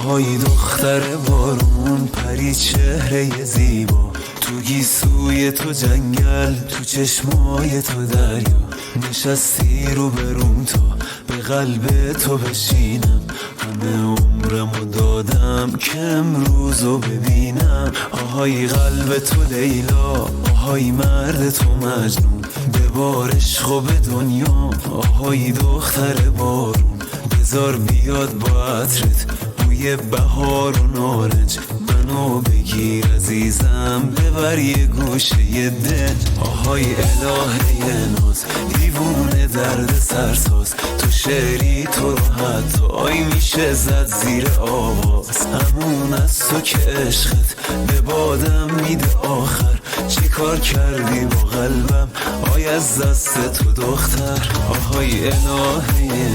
آهای دختر بارون، پری چهره زیبا، تو گیسوی تو جنگل، تو چشمای تو دریا. نشستی رو بروم تا به قلب تو بشینم، همه عمرمو دادم که امروزو ببینم. آهای قلب تو لیلا، آهای مرد تو مجنون، ببار عشق و به دنیا. آهای دختر بارون، بذار بیاد با عطرت بوی بهار و نارنج، منو بگیر عزیزم ببر یه گوشه دل. آهای الهه ناز، دیوونه درد سرساز، تو شعری تو رو حتی میشه زد زیر آواز. همون از تو که عشقت به بادم میده آخر، چی کار کردی با قلبم آی از دست تو دختر. آهای الهه